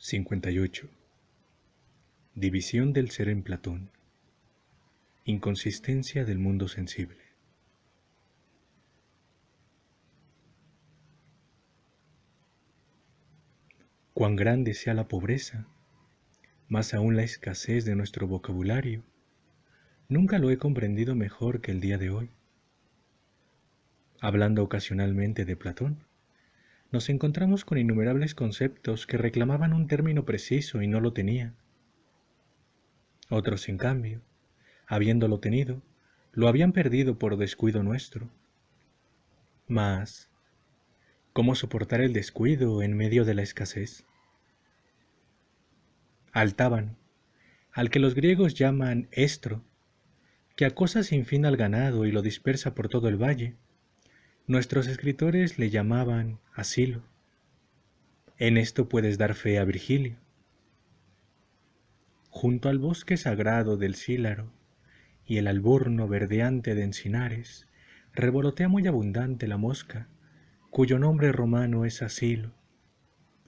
58. División del ser en Platón. Inconsistencia del mundo sensible. Cuán grande sea la pobreza, más aún la escasez de nuestro vocabulario, nunca lo he comprendido mejor que el día de hoy. Hablando ocasionalmente de Platón, nos encontramos con innumerables conceptos que reclamaban un término preciso y no lo tenían. Otros, en cambio, habiéndolo tenido, lo habían perdido por descuido nuestro. Mas, ¿cómo soportar el descuido en medio de la escasez? Al tábano, al que los griegos llaman estro, que acosa sin fin al ganado y lo dispersa por todo el valle, nuestros escritores le llamaban asilo. En esto puedes dar fe a Virgilio. Junto al bosque sagrado del Sílaro y el alborno verdeante de encinares, revolotea muy abundante la mosca, cuyo nombre romano es asilo.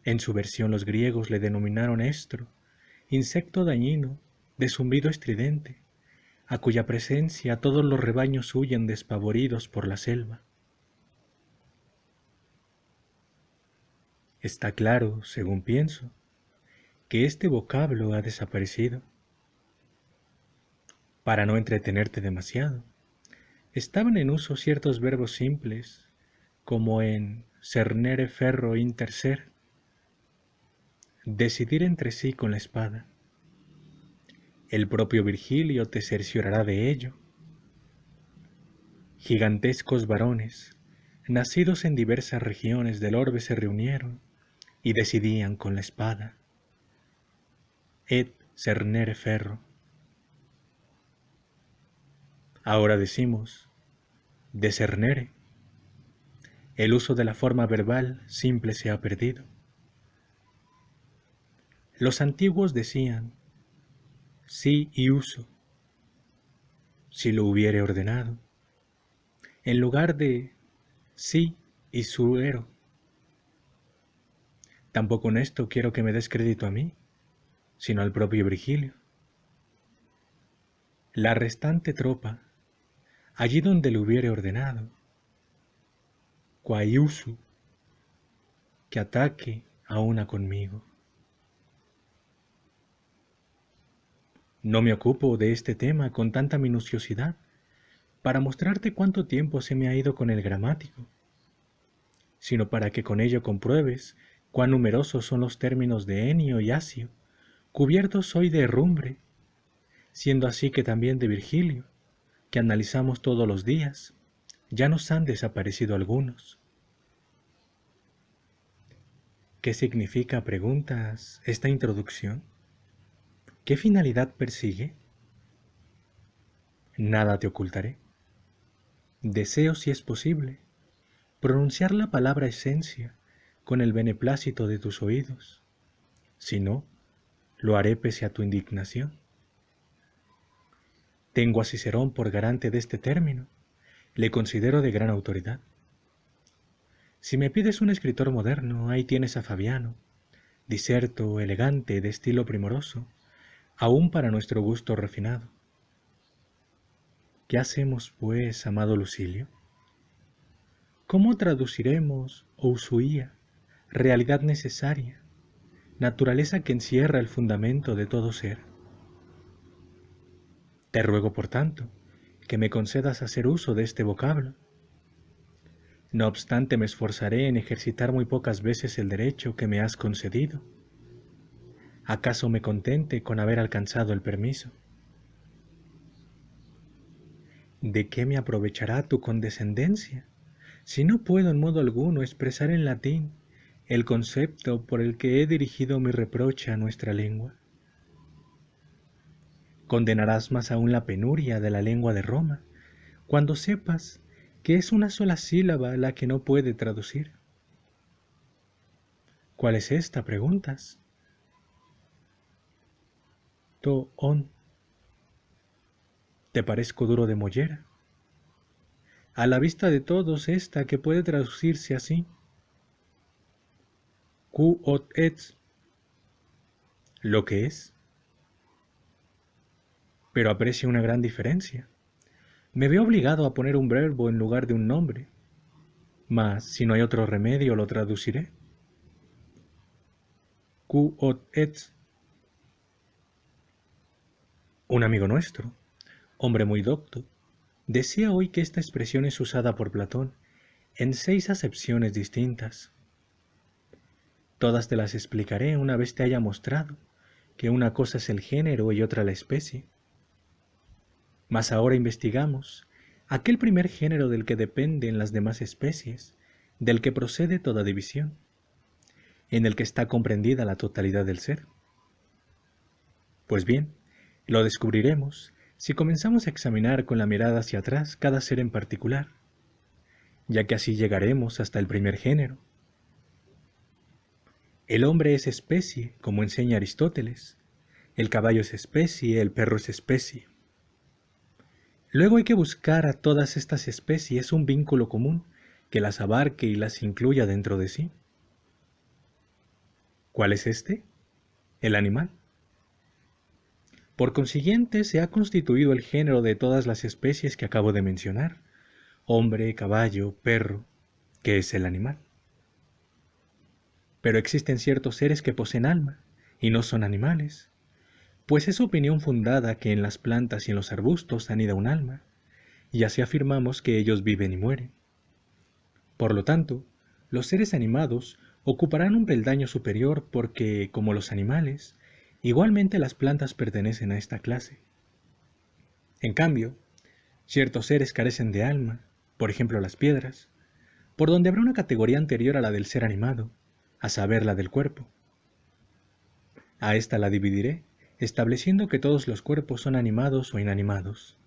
En su versión los griegos le denominaron estro, insecto dañino, de zumbido estridente, a cuya presencia todos los rebaños huyen despavoridos por la selva. Está claro, según pienso, que este vocablo ha desaparecido. Para no entretenerte demasiado, estaban en uso ciertos verbos simples, como en cernere ferro inter ser, decidir entre sí con la espada. El propio Virgilio te cerciorará de ello. Gigantescos varones, nacidos en diversas regiones del orbe, se reunieron y decidían con la espada. Et cernere ferro. Ahora decimos decernere. El uso de la forma verbal simple se ha perdido. Los antiguos decían sí y uso, si lo hubiere ordenado, en lugar de sí y suero. Tampoco en esto quiero que me des crédito a mí, sino al propio Virgilio. La restante tropa, allí donde lo hubiere ordenado, quae usu, que ataque a una conmigo. No me ocupo de este tema con tanta minuciosidad para mostrarte cuánto tiempo se me ha ido con el gramático, sino para que con ello compruebes cuán numerosos son los términos de Enio y Asio, cubiertos hoy de herrumbre, siendo así que también de Virgilio, que analizamos todos los días, ya nos han desaparecido algunos. ¿Qué significa, preguntas, esta introducción? ¿Qué finalidad persigue? Nada te ocultaré. Deseo, si es posible, pronunciar la palabra esencia con el beneplácito de tus oídos. Si no, lo haré pese a tu indignación. Tengo a Cicerón por garante de este término. Le considero de gran autoridad. Si me pides un escritor moderno, ahí tienes a Fabiano, diserto, elegante, de estilo primoroso, aún para nuestro gusto refinado. ¿Qué hacemos, pues, amado Lucilio? ¿Cómo traduciremos ousuía, realidad necesaria, naturaleza que encierra el fundamento de todo ser? Te ruego, por tanto, que me concedas hacer uso de este vocablo. No obstante, me esforzaré en ejercitar muy pocas veces el derecho que me has concedido. ¿Acaso me contente con haber alcanzado el permiso? ¿De qué me aprovechará tu condescendencia, si no puedo en modo alguno expresar en latín el concepto por el que he dirigido mi reproche a nuestra lengua? Condenarás más aún la penuria de la lengua de Roma, cuando sepas que es una sola sílaba la que no puede traducir. ¿Cuál es esta? Preguntas. To-on. ¿Te parezco duro de mollera? A la vista de todos, esta que puede traducirse así. Quo ot et. lo que es. Pero aprecio una gran diferencia. Me veo obligado a poner un verbo en lugar de un nombre, mas si no hay otro remedio lo traduciré. Quod et. Un amigo nuestro, hombre muy docto, decía hoy que esta expresión es usada por Platón en 6 acepciones distintas. Todas te las explicaré una vez te haya mostrado que una cosa es el género y otra la especie. Mas ahora investigamos aquel primer género del que dependen las demás especies, del que procede toda división, en el que está comprendida la totalidad del ser. Pues bien, lo descubriremos si comenzamos a examinar con la mirada hacia atrás cada ser en particular, ya que así llegaremos hasta el primer género. El hombre es especie, como enseña Aristóteles. El caballo es especie, el perro es especie. Luego hay que buscar a todas estas especies un vínculo común que las abarque y las incluya dentro de sí. ¿Cuál es este? El animal. Por consiguiente, se ha constituido el género de todas las especies que acabo de mencionar: hombre, caballo, perro, que es el animal. Pero existen ciertos seres que poseen alma y no son animales, pues es opinión fundada que en las plantas y en los arbustos anida un alma, y así afirmamos que ellos viven y mueren. Por lo tanto, los seres animados ocuparán un peldaño superior porque, como los animales, igualmente las plantas pertenecen a esta clase. En cambio, ciertos seres carecen de alma, por ejemplo las piedras, por donde habrá una categoría anterior a la del ser animado, a saber, la del cuerpo. A esta la dividiré, estableciendo que todos los cuerpos son animados o inanimados.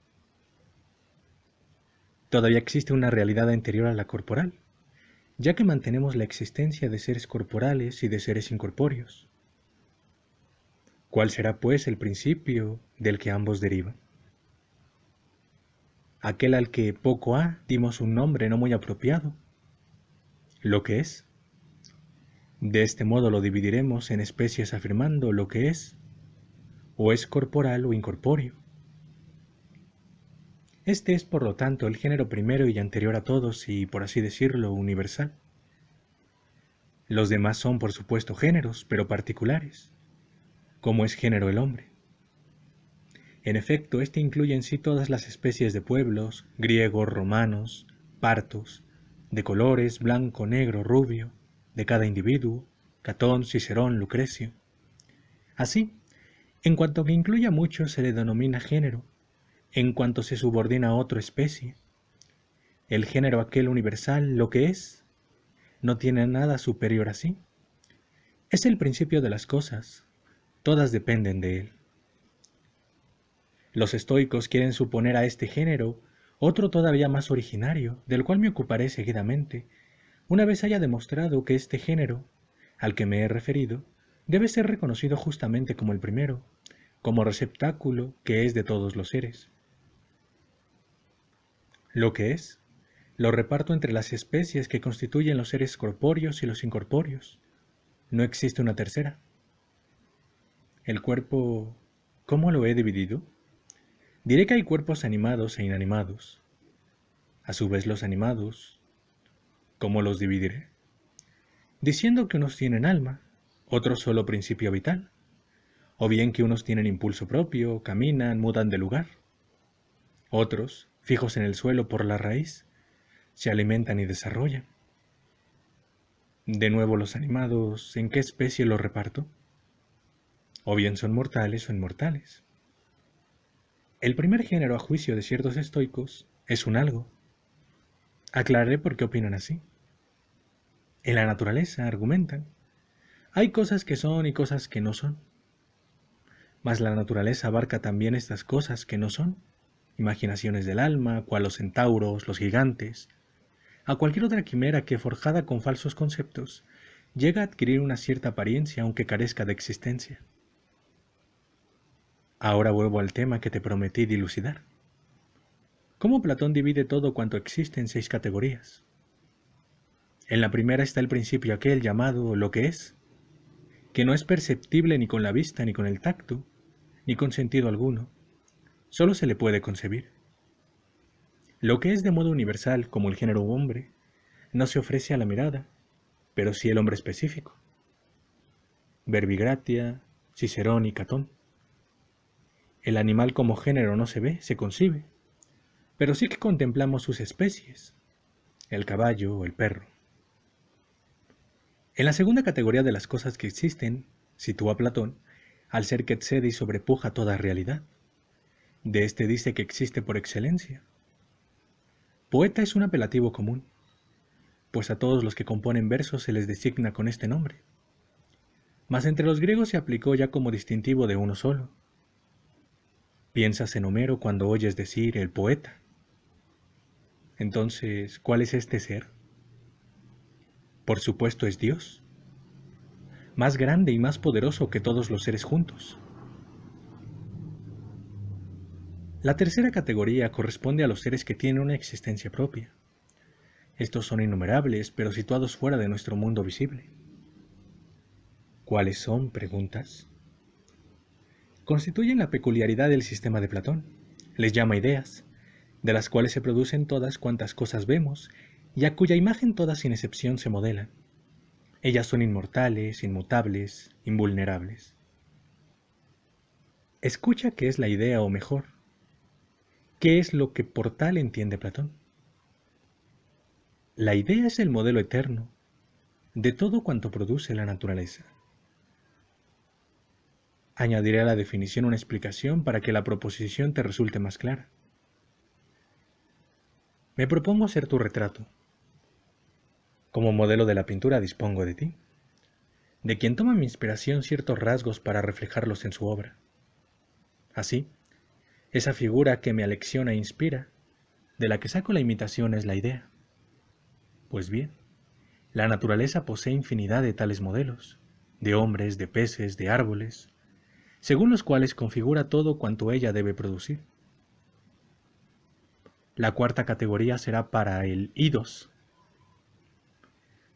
Todavía existe una realidad anterior a la corporal, ya que mantenemos la existencia de seres corporales y de seres incorpóreos. ¿Cuál será, pues, el principio del que ambos derivan? Aquel al que poco ha dimos un nombre no muy apropiado, lo que es. De este modo lo dividiremos en especies afirmando lo que es, o es corporal o incorpóreo. Este es, por lo tanto, el género primero y anterior a todos y, por así decirlo, universal. Los demás son, por supuesto, géneros, pero particulares, como es género el hombre. En efecto, este incluye en sí todas las especies de pueblos, griegos, romanos, partos, de colores, blanco, negro, rubio, de cada individuo, Catón, Cicerón, Lucrecio. Así, en cuanto que incluye a muchos se le denomina género, en cuanto se subordina a otra especie. El género aquel universal, lo que es, no tiene nada superior a sí. Es el principio de las cosas, todas dependen de él. Los estoicos quieren suponer a este género otro todavía más originario, del cual me ocuparé seguidamente, una vez haya demostrado que este género, al que me he referido, debe ser reconocido justamente como el primero, como receptáculo que es de todos los seres. Lo que es, lo reparto entre las especies que constituyen los seres corpóreos y los incorpóreos. No existe una tercera. El cuerpo, ¿cómo lo he dividido? Diré que hay cuerpos animados e inanimados. A su vez los animados, ¿cómo los dividiré? Diciendo que unos tienen alma, otros solo principio vital, o bien que unos tienen impulso propio, caminan, mudan de lugar. Otros, fijos en el suelo por la raíz, se alimentan y desarrollan. De nuevo los animados, ¿en qué especie los reparto? O bien son mortales o inmortales. El primer género, a juicio de ciertos estoicos, es un algo. Aclararé por qué opinan así. En la naturaleza, argumentan, hay cosas que son y cosas que no son. Mas la naturaleza abarca también estas cosas que no son, imaginaciones del alma, cual los centauros, los gigantes, a cualquier otra quimera que, forjada con falsos conceptos, llega a adquirir una cierta apariencia aunque carezca de existencia. Ahora vuelvo al tema que te prometí dilucidar. ¿Cómo Platón divide todo cuanto existe en 6 categorías? En la primera está el principio aquel llamado lo que es que no es perceptible ni con la vista, ni con el tacto, ni con sentido alguno, solo se le puede concebir. Lo que es de modo universal, como el género hombre, no se ofrece a la mirada, pero sí el hombre específico. Verbigratia, Cicerón y Catón. El animal como género no se ve, se concibe, pero sí que contemplamos sus especies, el caballo o el perro. En la segunda categoría de las cosas que existen, sitúa Platón, al ser que excede y sobrepuja toda realidad. De este dice que existe por excelencia. Poeta es un apelativo común, pues a todos los que componen versos se les designa con este nombre. Mas entre los griegos se aplicó ya como distintivo de uno solo. Piensas en Homero cuando oyes decir el poeta. Entonces, ¿cuál es este ser? Por supuesto es Dios, más grande y más poderoso que todos los seres juntos. La tercera categoría corresponde a los seres que tienen una existencia propia. Estos son innumerables, pero situados fuera de nuestro mundo visible. ¿Cuáles son? Preguntas. Constituyen la peculiaridad del sistema de Platón. Les llama ideas, de las cuales se producen todas cuantas cosas vemos y a cuya imagen todas sin excepción se modelan. Ellas son inmortales, inmutables, invulnerables. Escucha qué es la idea, o mejor, ¿qué es lo que por tal entiende Platón? La idea es el modelo eterno de todo cuanto produce la naturaleza. Añadiré a la definición una explicación para que la proposición te resulte más clara. Me propongo hacer tu retrato. Como modelo de la pintura dispongo de ti, de quien toma mi inspiración ciertos rasgos para reflejarlos en su obra. Así, esa figura que me alecciona e inspira, de la que saco la imitación es la idea. Pues bien, la naturaleza posee infinidad de tales modelos, de hombres, de peces, de árboles, según los cuales configura todo cuanto ella debe producir. La cuarta categoría será para el eidos.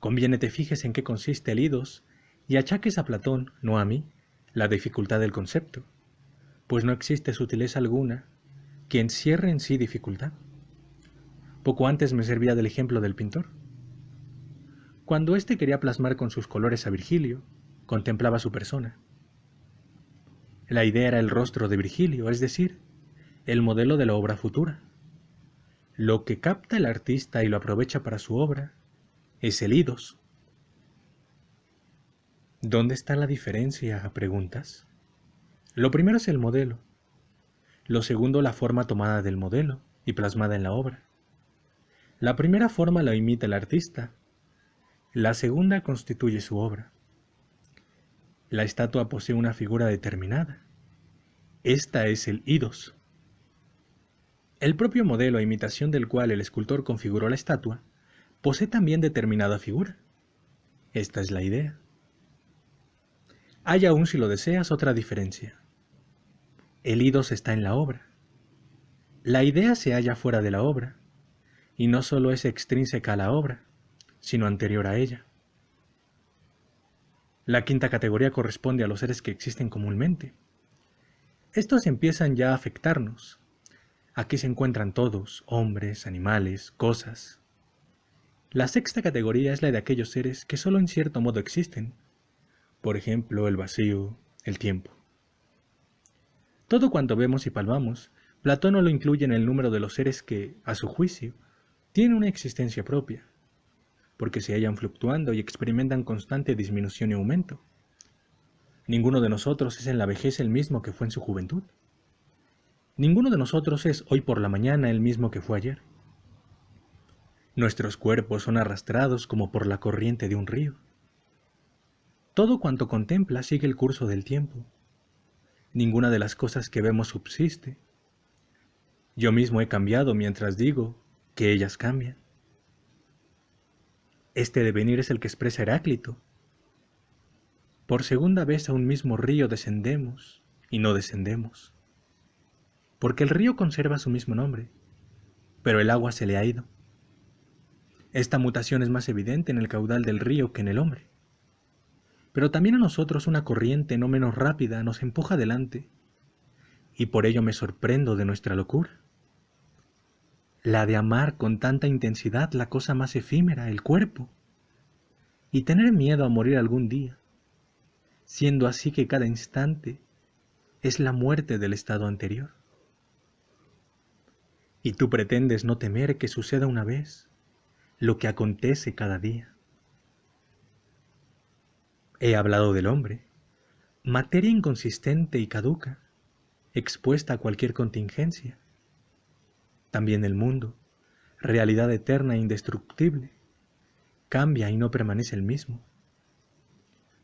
Conviene te fijes en qué consiste el eidos y achaques a Platón, no a mí, la dificultad del concepto, pues no existe sutileza alguna que encierre en sí dificultad. Poco antes me servía del ejemplo del pintor. Cuando éste quería plasmar con sus colores a Virgilio, contemplaba su persona. La idea era el rostro de Virgilio, es decir, el modelo de la obra futura. Lo que capta el artista y lo aprovecha para su obra es el eidos. ¿Dónde está la diferencia? Preguntas. Lo primero es el modelo. Lo segundo, la forma tomada del modelo y plasmada en la obra. La primera forma la imita el artista. La segunda constituye su obra. La estatua posee una figura determinada. Esta es el eidos. El propio modelo a imitación del cual el escultor configuró la estatua posee también determinada figura. Esta es la idea. Hay aún, si lo deseas, otra diferencia. El eidos está en la obra. La idea se halla fuera de la obra, y no solo es extrínseca a la obra, sino anterior a ella. La quinta categoría corresponde a los seres que existen comúnmente. Estos empiezan ya a afectarnos. Aquí se encuentran todos, hombres, animales, cosas. La sexta categoría es la de aquellos seres que solo en cierto modo existen. Por ejemplo, el vacío, el tiempo. Todo cuanto vemos y palpamos, Platón no lo incluye en el número de los seres que, a su juicio, tienen una existencia propia, porque se hallan fluctuando y experimentan constante disminución y aumento. Ninguno de nosotros es en la vejez el mismo que fue en su juventud. Ninguno de nosotros es hoy por la mañana el mismo que fue ayer. Nuestros cuerpos son arrastrados como por la corriente de un río. Todo cuanto contempla sigue el curso del tiempo. Ninguna de las cosas que vemos subsiste. Yo mismo he cambiado mientras digo que ellas cambian. Este devenir es el que expresa Heráclito. Por segunda vez a un mismo río descendemos y no descendemos. Porque el río conserva su mismo nombre, pero el agua se le ha ido. Esta mutación es más evidente en el caudal del río que en el hombre. pero también a nosotros una corriente no menos rápida nos empuja adelante, y por ello me sorprendo de nuestra locura, la de amar con tanta intensidad la cosa más efímera, el cuerpo, y tener miedo a morir algún día, siendo así que cada instante es la muerte del estado anterior. Y tú pretendes no temer que suceda una vez lo que acontece cada día. He hablado del hombre, materia inconsistente y caduca, expuesta a cualquier contingencia. También el mundo, realidad eterna e indestructible, cambia y no permanece el mismo.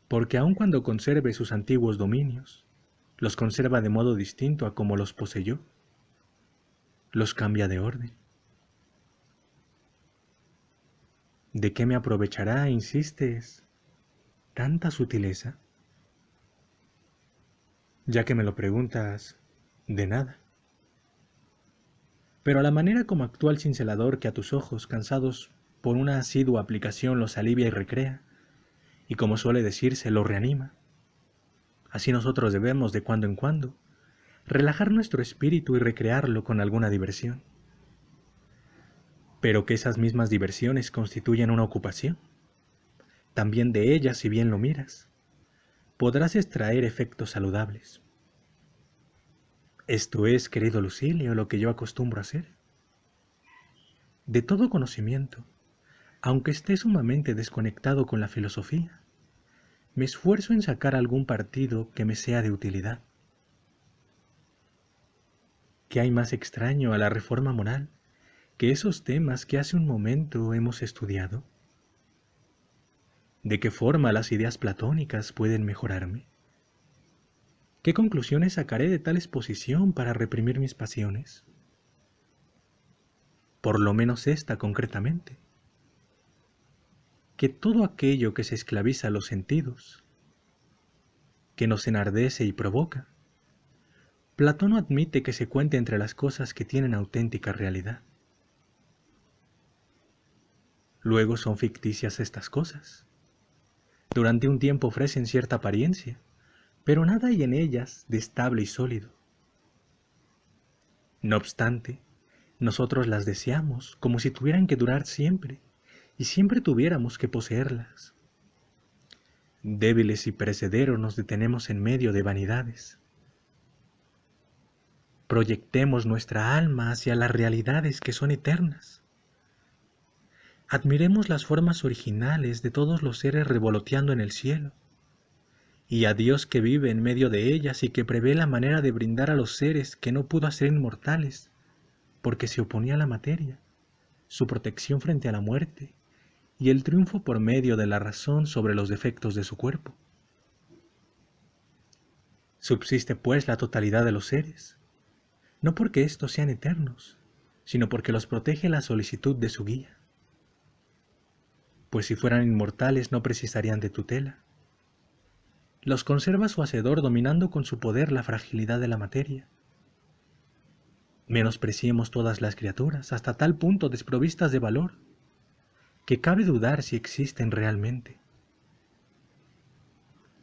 Porque aun cuando conserve sus antiguos dominios, los conserva de modo distinto a como los poseyó. Los cambia de orden. ¿De qué me aprovechará, insistes, tanta sutileza? Ya que me lo preguntas, de nada. Pero a la manera como actúa el cincelador que a tus ojos, cansados por una asidua aplicación, los alivia y recrea, y como suele decirse, los reanima, así nosotros debemos, de cuando en cuando, relajar nuestro espíritu y recrearlo con alguna diversión. Pero que esas mismas diversiones constituyen una ocupación. También de ellas, si bien lo miras, podrás extraer efectos saludables. Esto es, querido Lucilio, lo que yo acostumbro a hacer. De todo conocimiento, aunque esté sumamente desconectado con la filosofía, me esfuerzo en sacar algún partido que me sea de utilidad. ¿Qué hay más extraño a la reforma moral que esos temas que hace un momento hemos estudiado? ¿De qué forma las ideas platónicas pueden mejorarme? ¿Qué conclusiones sacaré de tal exposición para reprimir mis pasiones? Por lo menos esta concretamente, que todo aquello que se esclaviza a los sentidos, que nos enardece y provoca, Platón no admite que se cuente entre las cosas que tienen auténtica realidad. Luego son ficticias estas cosas. Durante un tiempo ofrecen cierta apariencia, pero nada hay en ellas de estable y sólido. No obstante, nosotros las deseamos como si tuvieran que durar siempre, y siempre tuviéramos que poseerlas. Débiles y perecederos nos detenemos en medio de vanidades. Proyectemos nuestra alma hacia las realidades que son eternas. Admiremos las formas originales de todos los seres revoloteando en el cielo, y a Dios que vive en medio de ellas y que prevé la manera de brindar a los seres que no pudo hacer inmortales, porque se oponía a la materia, su protección frente a la muerte, y el triunfo por medio de la razón sobre los defectos de su cuerpo. Subsiste pues la totalidad de los seres, no porque éstos sean eternos, sino porque los protege la solicitud de su guía. Pues si fueran inmortales no precisarían de tutela. Los conserva su hacedor dominando con su poder la fragilidad de la materia. Menospreciemos todas las criaturas, hasta tal punto desprovistas de valor, que cabe dudar si existen realmente.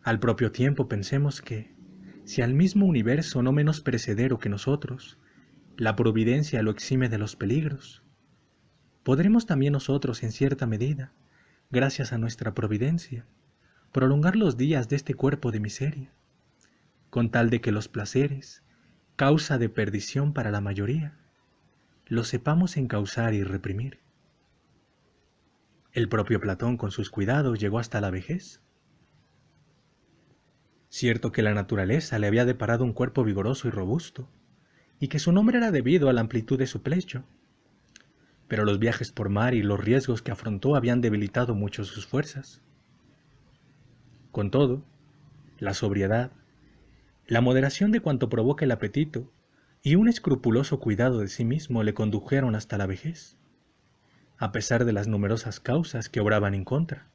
Al propio tiempo pensemos que, si al mismo universo no menos perecedero que nosotros, la providencia lo exime de los peligros, podremos también nosotros, en cierta medida, gracias a nuestra providencia, prolongar los días de este cuerpo de miseria, con tal de que los placeres, causa de perdición para la mayoría, los sepamos encauzar y reprimir. El propio Platón con sus cuidados llegó hasta la vejez. Cierto que la naturaleza le había deparado un cuerpo vigoroso y robusto, y que su nombre era debido a la amplitud de su pecho, pero los viajes por mar y los riesgos que afrontó habían debilitado mucho sus fuerzas. Con todo, la sobriedad, la moderación de cuanto provoca el apetito y un escrupuloso cuidado de sí mismo le condujeron hasta la vejez, a pesar de las numerosas causas que obraban en contra.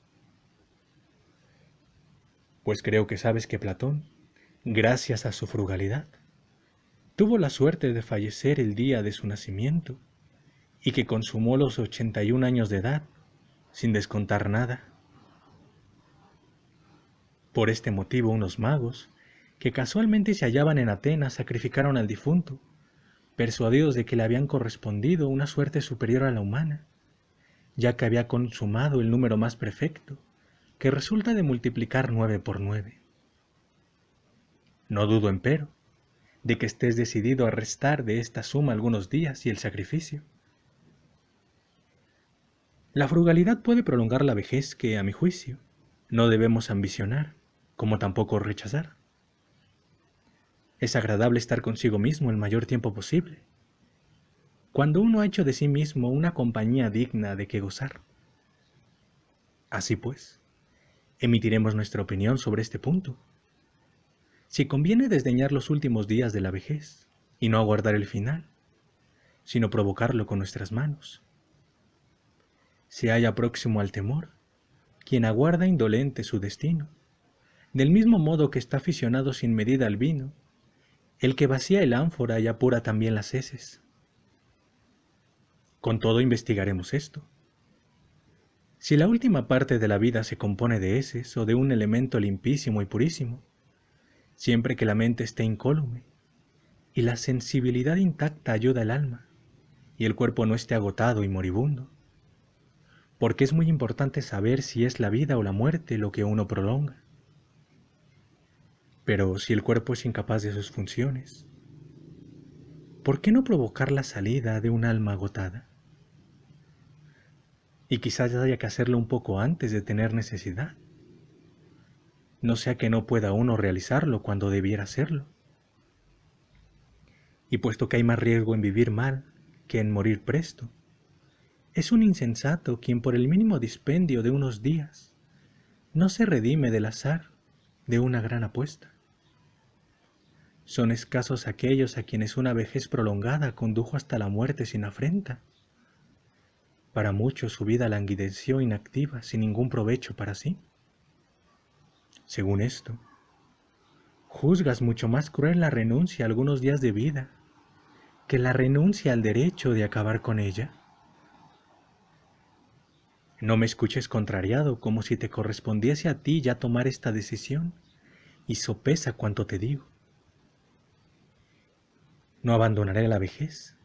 Pues creo que sabes que Platón, gracias a su frugalidad, tuvo la suerte de fallecer el día de su nacimiento y que consumó los 81 años de edad sin descontar nada. Por este motivo unos magos, que casualmente se hallaban en Atenas, sacrificaron al difunto, persuadidos de que le habían correspondido una suerte superior a la humana, ya que había consumado el número más perfecto, que resulta de multiplicar 9 por 9. No dudo, empero, de que estés decidido a restar de esta suma algunos días y el sacrificio. La frugalidad puede prolongar la vejez que, a mi juicio, no debemos ambicionar, como tampoco rechazar. Es agradable estar consigo mismo el mayor tiempo posible, cuando uno ha hecho de sí mismo una compañía digna de que gozar. Así pues, emitiremos nuestra opinión sobre este punto. Si conviene desdeñar los últimos días de la vejez y no aguardar el final, sino provocarlo con nuestras manos. Se halla próximo al temor, quien aguarda indolente su destino, del mismo modo que está aficionado sin medida al vino, el que vacía el ánfora y apura también las heces. Con todo investigaremos esto. Si la última parte de la vida se compone de heces o de un elemento limpísimo y purísimo, siempre que la mente esté incólume y la sensibilidad intacta ayuda al alma y el cuerpo no esté agotado y moribundo, porque es muy importante saber si es la vida o la muerte lo que uno prolonga. Pero si el cuerpo es incapaz de sus funciones, ¿por qué no provocar la salida de un alma agotada? Y quizás haya que hacerlo un poco antes de tener necesidad, no sea que no pueda uno realizarlo cuando debiera hacerlo. Y puesto que hay más riesgo en vivir mal que en morir presto, es un insensato quien por el mínimo dispendio de unos días no se redime del azar de una gran apuesta. Son escasos aquellos a quienes una vejez prolongada condujo hasta la muerte sin afrenta. Para muchos su vida languideció inactiva sin ningún provecho para sí. Según esto, juzgas mucho más cruel la renuncia a algunos días de vida que la renuncia al derecho de acabar con ella. No me escuches contrariado como si te correspondiese a ti ya tomar esta decisión, y sopesa cuanto te digo. No abandonaré la vejez,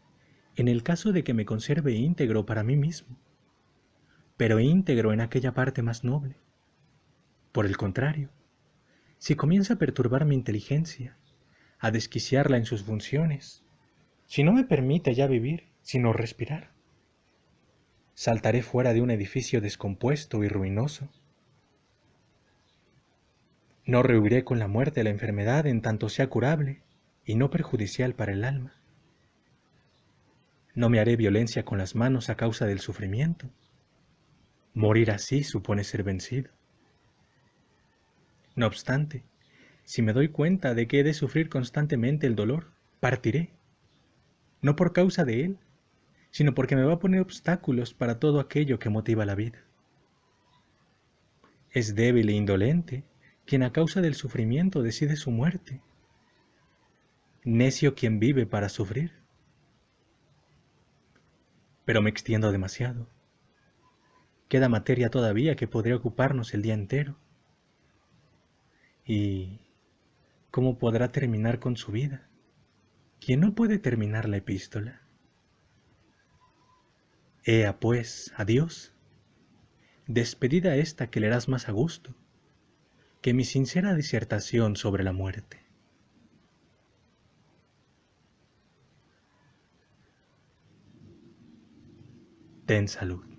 en el caso de que me conserve íntegro para mí mismo, pero íntegro en aquella parte más noble. Por el contrario, si comienza a perturbar mi inteligencia, a desquiciarla en sus funciones, si no me permite ya vivir, sino respirar, saltaré fuera de un edificio descompuesto y ruinoso. No rehuiré con la muerte la enfermedad en tanto sea curable y no perjudicial para el alma. No me haré violencia con las manos a causa del sufrimiento. Morir así supone ser vencido. No obstante, si me doy cuenta de que he de sufrir constantemente el dolor, partiré, no por causa de él, sino porque me va a poner obstáculos para todo aquello que motiva la vida. Es débil e indolente quien a causa del sufrimiento decide su muerte. Necio quien vive para sufrir. Pero me extiendo demasiado. Queda materia todavía que podría ocuparnos el día entero. ¿Y cómo podrá terminar con su vida quien no puede terminar la epístola? Ea pues, adiós. Despedida esta que leerás más a gusto que mi sincera disertación sobre la muerte. Ten salud.